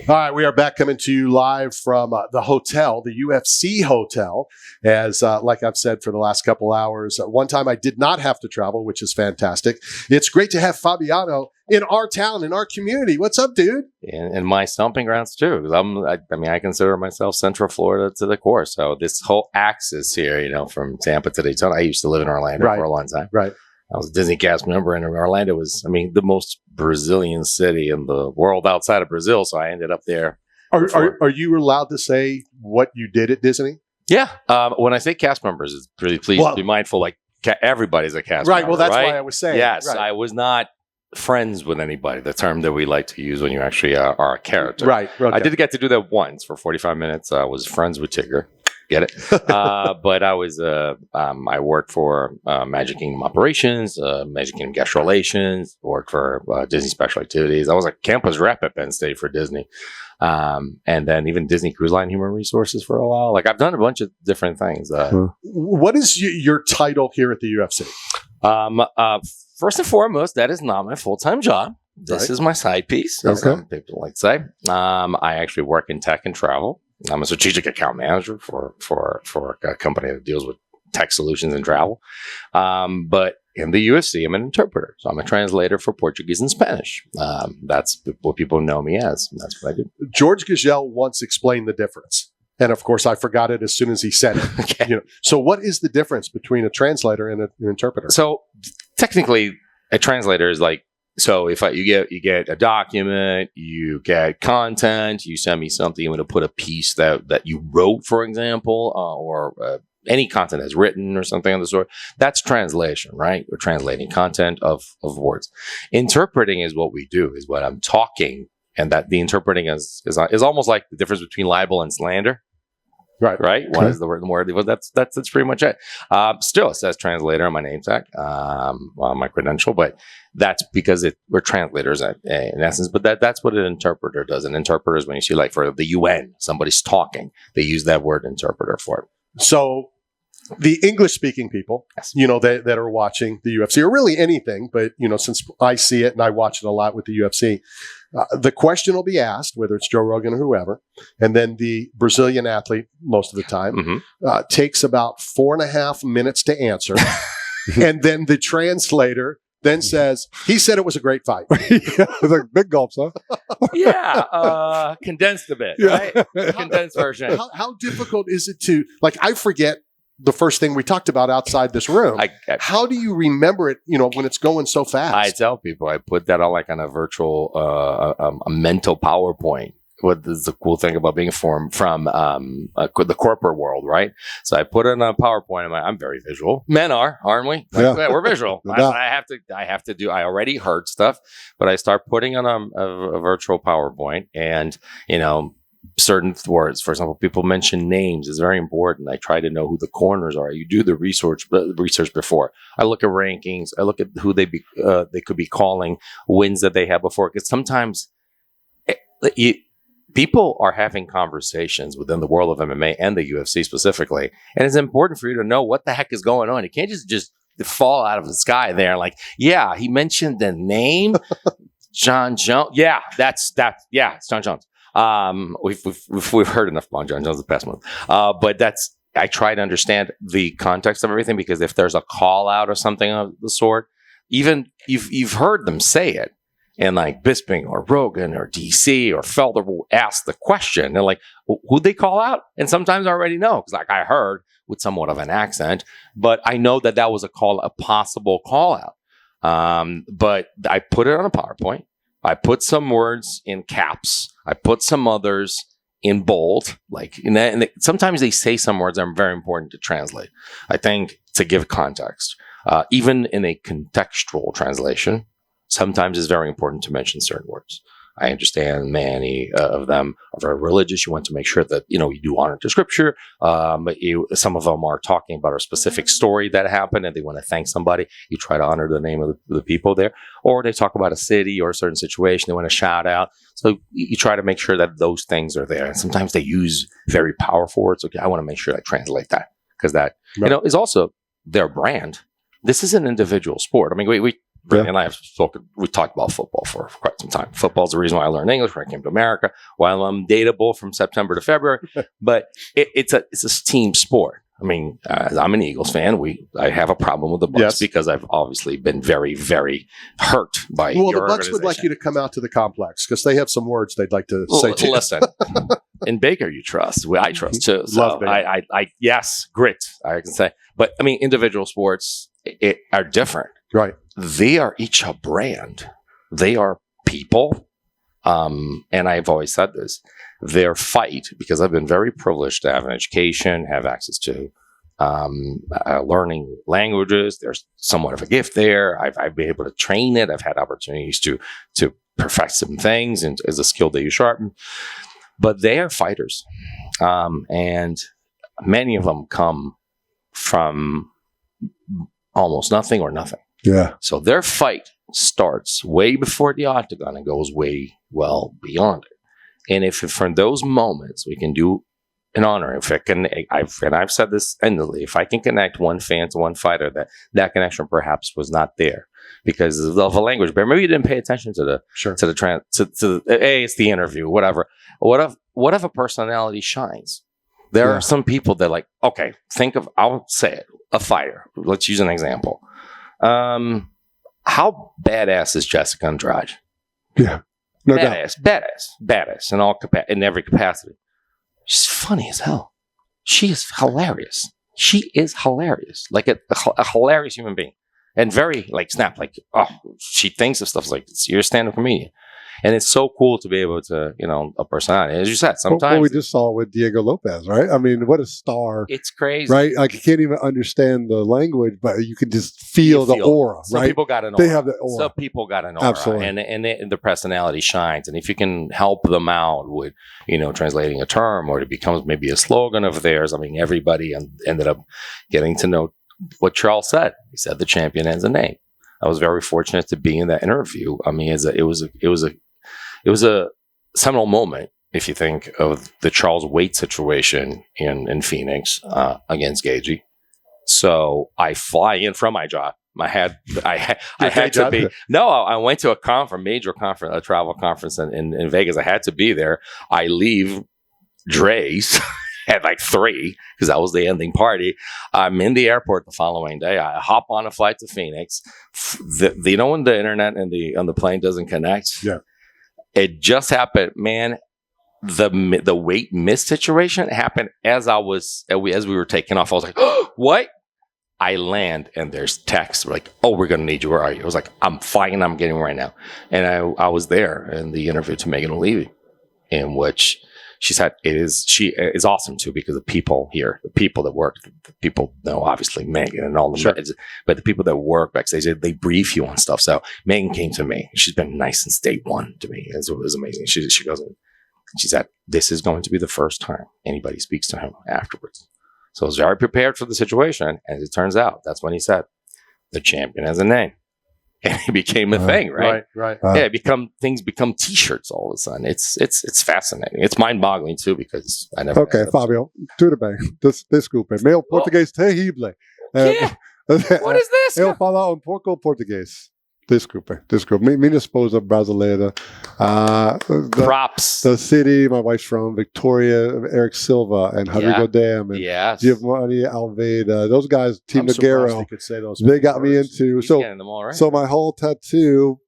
All right, we are back coming to you live from the hotel, the UFC hotel. As like I've said for the last couple hours, one time I did not have to travel, which is fantastic. It's great to have Fabiano in our town, in our community. What's up, dude? And my stomping grounds too. I consider myself Central Florida to the core. So this whole axis here, from Tampa to Daytona. I used to live in Orlando for a long time. Right. I was a Disney cast member, and Orlando was, the most Brazilian city in the world outside of Brazil. So I ended up there. Are you allowed to say what you did at Disney? Yeah. When I say cast members, it's really please be mindful. Like everybody's a cast member. Right. Well, that's why I was saying. Yes. Right. I was not friends with anybody, the term that we like to use when you actually are a character. Right. Okay. I did get to do that once for 45 minutes. I was friends with Tigger. Get it? But I was, I worked for Magic Kingdom Operations, Magic Kingdom Guest Relations, worked for Disney Special Activities. I was a campus rep at Penn State for Disney. And then even Disney Cruise Line Human Resources for a while. Like I've done a bunch of different things. What is your title here at the UFC? First and foremost, that is not my full-time job. This is my side piece, as some people like to say. I actually work in tech and travel. I'm a strategic account manager for a company that deals with tech solutions and travel. But in the UFC, I'm an interpreter. So I'm a translator for Portuguese and Spanish. That's what people know me as. That's what I do. George Gagel once explained the difference. And of course, I forgot it as soon as he said it. Okay. So what is the difference between a translator and an interpreter? So technically, a translator is like, so if you get a document, you get content, you send me something, you want to put a piece that you wrote, for example, or any content that's written or something of the sort, that's translation, right? We're translating content of words. Interpreting is what we do, is what I'm talking, and that the interpreting is almost like the difference between libel and slander. Right. One is the word. Well, that's pretty much it. Still, it says translator on my name tag, on my credential, but that's because we're translators in essence. But that's what an interpreter does. An interpreter is when you see, like, for the UN, somebody's talking, they use that word interpreter for it. So the English-speaking people, that are watching the UFC, or really anything, but since I see it and I watch it a lot with the UFC. The question will be asked, whether it's Joe Rogan or whoever, and then the Brazilian athlete, most of the time, takes about 4.5 minutes to answer. And then the translator then says, he said it was a great fight. Like big gulps, huh? Yeah. Condensed a bit, right? Condensed version. How difficult is it to, I forget the first thing we talked about outside this room. How do you remember it, when it's going so fast? I tell people, I put that on a virtual, a mental PowerPoint. What is the cool thing about being from the corporate world, right? So I put it on a PowerPoint. I'm very visual. Men aren't we? We're visual. I have to do. I already heard stuff, but I start putting on a virtual PowerPoint, and certain words. For example, people mention names. It's very important. I try to know who the corners are. You do the research before. I look at rankings. I look at who they could be calling, wins that they had before. Because sometimes people are having conversations within the world of MMA and the UFC specifically, and it's important for you to know what the heck is going on. You can't just fall out of the sky there. Like, yeah, he mentioned the name John Jones. Yeah, that's yeah, it's John Jones. We've heard enough about John Jones the past month, but I try to understand the context of everything, because if there's a call out or something of the sort, even you've heard them say it, and like Bisping or Rogan or DC or Felder will ask the question, and like, who'd they call out? And sometimes I already know, because I heard with somewhat of an accent, but I know that was a possible call out. But I put it on a PowerPoint. I put some words in caps. I put some others in bold. And sometimes they say some words that are very important to translate. I think to give context, even in a contextual translation, sometimes it's very important to mention certain words. I understand many of them are very religious. You want to make sure that, you do honor to scripture. But some of them are talking about a specific story that happened and they want to thank somebody. You try to honor the name of the people there. Or they talk about a city or a certain situation. They want to shout out. So you try to make sure that those things are there. And sometimes they use very powerful words. Okay, I want to make sure I translate that, because that, is also their brand. This is an individual sport. I mean, Brittany and I have spoken. We talked about football for quite some time. Football is the reason why I learned English when I came to America. While I'm dateable from September to February, but it's a team sport. I mean, I'm an Eagles fan. I have a problem with the Bucs because I've obviously been very, very hurt by. Well, the Bucs would like you to come out to the complex because they have some words they'd like to say to you. Listen, in Baker, you trust. I trust too. So Love Baker. Yes, grit. I can say, but I mean, individual sports are different. Right. They are each a brand. They are people. And I've always said this. Their fight, because I've been very privileged to have an education, have access to learning languages. There's somewhat of a gift there. I've been able to train it. I've had opportunities to perfect some things and as a skill that you sharpen. But they are fighters. And many of them come from almost nothing or nothing. Yeah. So their fight starts way before the octagon and goes way well beyond it. And if from those moments we can do an honor, if I can, I've said this endlessly, if I can connect one fan to one fighter, that connection perhaps was not there because of the language barrier. Maybe you didn't pay attention to it's the interview, whatever. What if a personality shines? There are some people that I'll say it, a fighter. Let's use an example. How badass is Jessica Andrade? Yeah. No doubt. Badass in every capacity. She's funny as hell. She is hilarious. Like a hilarious human being, and very she thinks of stuff like you're a stand-up comedian, and it's so cool to be able to a personality. As you said, sometimes what we just saw with Diego Lopez, right? I mean, what a star! It's crazy, right? Like you can't even understand the language, but you can just feel the aura. Some right? people got an aura. They have the aura. Some people got an aura, absolutely, and the personality shines. And if you can help them out with translating a term, or it becomes maybe a slogan of theirs. I mean, everybody ended up getting to know what Charles said. He said the champion has a name. I was very fortunate to be in that interview. I mean, it was a seminal moment if you think of the Charles Waite situation in Phoenix against Gagey. So I fly in from my job. I had to be. No, I went to a major conference, a travel conference in Vegas. I had to be there. I leave Dre's at 3 because that was the ending party. I'm in the airport the following day. I hop on a flight to Phoenix. When the internet and on the plane doesn't connect. Yeah. It just happened, man. The weight miss situation happened as we were taking off. I was like, oh, what? I land and there's text like, oh, we're going to need you. Where are you? I was like, I'm fine. I'm getting right now. And I was there in the interview to Megan O'Leary, in which she said she is awesome too because the people here, the people that work, the people know obviously Megan and all the sure. but the people that work backstage, they brief you on stuff. So Megan came to me. She's been nice since day one to me. It was amazing. She goes and she said, this is going to be the first time anybody speaks to him afterwards. So I was very prepared for the situation. As it turns out, that's when he said, the champion has a name. And it became a thing, right? Right. Yeah, things become T-shirts all of a sudden. It's fascinating. It's mind-boggling too because I never. Okay, Fabio, tudo bem. Desculpe. Meu português terrível. What is this? Eu falo pouco português. Desculpe. Minha esposa brasileira. Props. The city my wife's from, Victoria, Eric Silva, and Rodrigo Dam, and Giovanni Almeida. Those guys, Team Nagaro, they got me into. So my whole tattoo,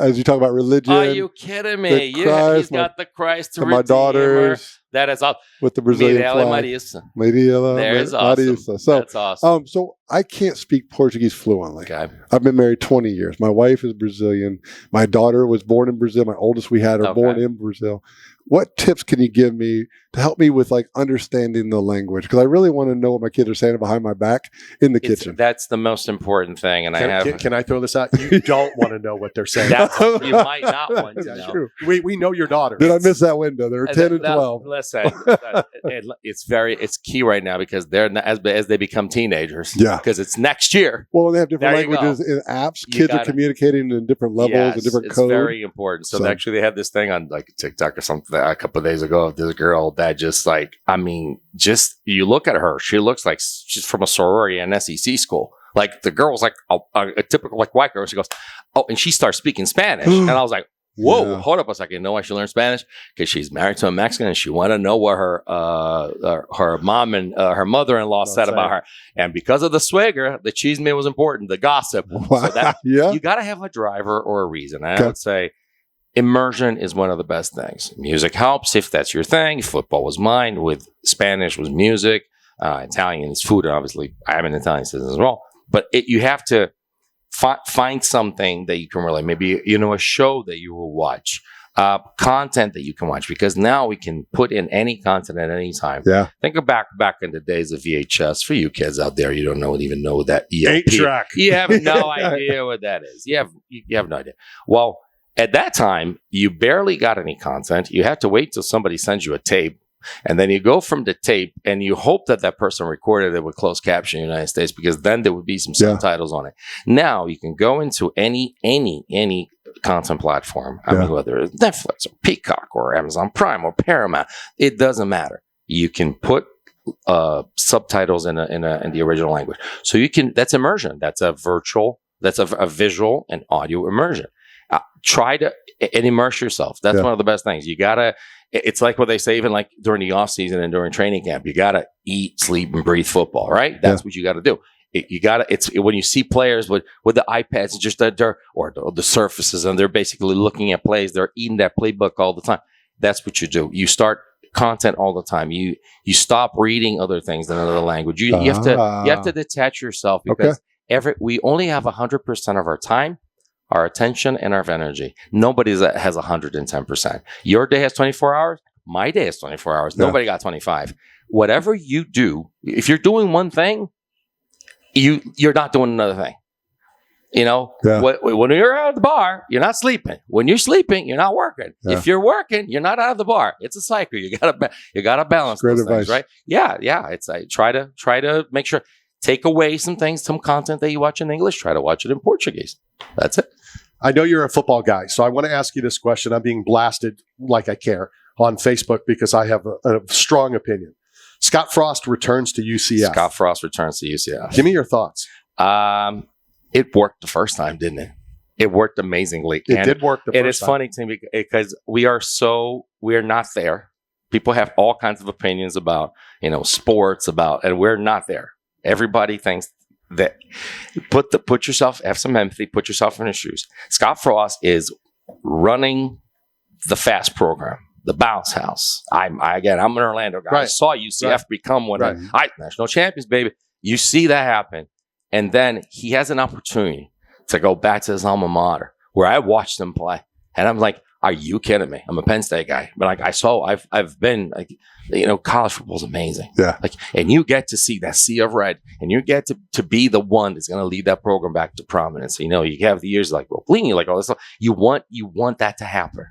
as you talk about religion. Are you kidding me? He's got the Christ to and my daughters. That is awesome. With the Brazilian flag. Marisa. There's awesome. Marisa. So, that's awesome. So I can't speak Portuguese fluently. Okay. I've been married 20 years. My wife is Brazilian. My daughter was born in Brazil. My oldest we had her born in Brazil. What tips can you give me to help me with understanding the language? Because I really want to know what my kids are saying behind my back in the kitchen. That's the most important thing. And can I throw this out? You don't want to know what they're saying. You might not want to know. True. We know your daughter. Did I miss that window? They were 10 and 12. Listen, it's key right now because they're as they become teenagers. Yeah. Because it's next year. Well, they have different languages in apps. Kids are communicating in different levels and different codes. It's very important. So actually, they had this thing on TikTok or something a couple of days ago of this girl that you look at her, she looks like she's from a sorority and SEC school. Like the girl was like a typical like white girl. She goes, oh, and she starts speaking Spanish. And I was like, whoa, hold up a second. You know why she learned Spanish? Because she's married to a Mexican and she wanted to know what her mom and her mother-in-law said about her. And because of the swagger, the chisme was important, the gossip. Wow. So that, Yeah. you got to have a driver or a reason. And I would say immersion is one of the best things. Music helps if that's your thing. Football was mine. With Spanish was music. Italian is food. And obviously, I am an Italian citizen as well. But you have to find something that you can relate. Maybe, a show that you will watch, content that you can watch, because now we can put in any content at any time. Yeah. Think of back in the days of VHS. For you kids out there, you don't even know that ELP. 8-track. You have no idea what that is. You have no idea. Well, at that time, you barely got any content. You had to wait till somebody sends you a tape. And then you go from the tape and you hope that person recorded it with closed caption in the United States, because then there would be some subtitles on it. Now you can go into any content platform. I mean, whether it's Netflix or Peacock or Amazon Prime or Paramount, it doesn't matter. You can put subtitles in the original language. So that's immersion. That's a visual and audio immersion. Try to immerse yourself. That's one of the best things. It's like what they say, even like during the off season and during training camp, you got to eat, sleep, and breathe football, right? That's what you got to do. It's when you see players with the iPads and just or the surfaces, and they're basically looking at plays, they're eating that playbook all the time. That's what you do. You start content all the time. You stop reading other things in another language. You have to detach yourself, because we only have 100% of our time, our attention, and our energy. Nobody has 110%. Your day has 24 hours. My day has 24 hours. Nobody got 25. Whatever you do, if you're doing one thing, you're not doing another thing. When you're out of the bar, you're not sleeping. When you're sleeping, you're not working. Yeah. If you're working, you're not out of the bar. It's a cycle. You gotta balance those things, right? Yeah. It's try to make sure. Take away some content that you watch in English. Try to watch it in Portuguese. That's it. I know you're a football guy, so I want to ask you this question. I'm being blasted like I care on Facebook because I have a strong opinion. Scott Frost returns to UCF. Give me your thoughts. It worked the first time, didn't it? It worked amazingly. It did work the first time. It is funny to me because we are not there. People have all kinds of opinions about, sports, and we're not there. Everybody thinks that put yourself, have some empathy, put yourself in his shoes. Scott Frost is running the FAST program, the bounce house. I'm an Orlando guy. Right. I saw UCF become one of national champions, baby. You see that happen. And then he has an opportunity to go back to his alma mater where I watched him play. And I'm like, are you kidding me? I'm a Penn State guy. But I've been college football is amazing. Yeah. And you get to see that sea of red, and you get to be the one that's going to lead that program back to prominence. You have the years like Pelini, like all this stuff. You want that to happen.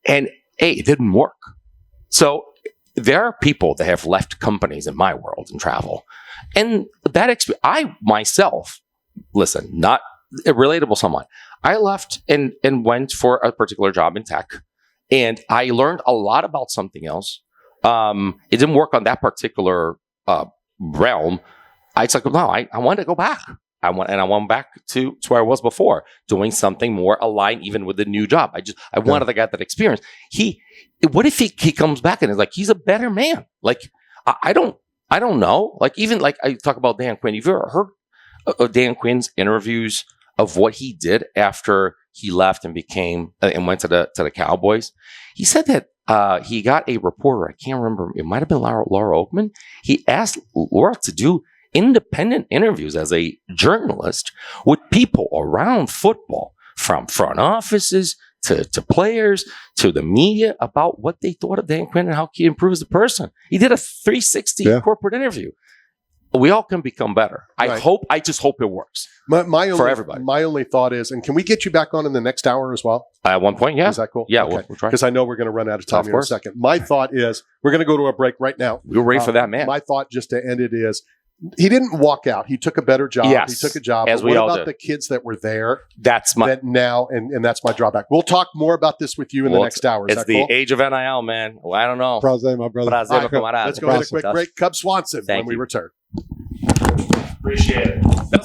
And it didn't work. So there are people that have left companies in my world and travel. And that I myself, listen, not a relatable someone. I left and went for a particular job in tech, and I learned a lot about something else. It didn't work on that particular realm. I said, no, I want to go back. I went back to where I was before, doing something more aligned, even with the new job. I wanted to get that experience. What if he comes back and is like, he's a better man? Like, I don't know. Like, even like I talk about Dan Quinn. You've ever heard of Dan Quinn's interviews of what he did after he left and went to the Cowboys? He said that he got a reporter. I can't remember. It might have been Laura Oakman. He asked Laura to do independent interviews as a journalist with people around football, from front offices to players to the media, about what they thought of Dan Quinn and how he improved as a person. He did a 360 corporate interview. We all can become better. I just hope it works for everybody. My only thought is, and can we get you back on in the next hour as well? At one point, yeah. Is that cool? Yeah, okay. We'll try. Because I know we're going to run out of time here in a second. My thought is, we're going to go to a break right now. We're ready for that, man. My thought, just to end it, is he didn't walk out. He took a better job. Yes, he took a job. As but we all what about did. the kids that were there? That's my now, and that's my drawback. We'll talk more about this with you in the next hour. Is it's that cool? the age of NIL, man. Well, I don't know. Prazer, my brother. Let's go ahead a quick break. Cub Swanson when we return. Appreciate it.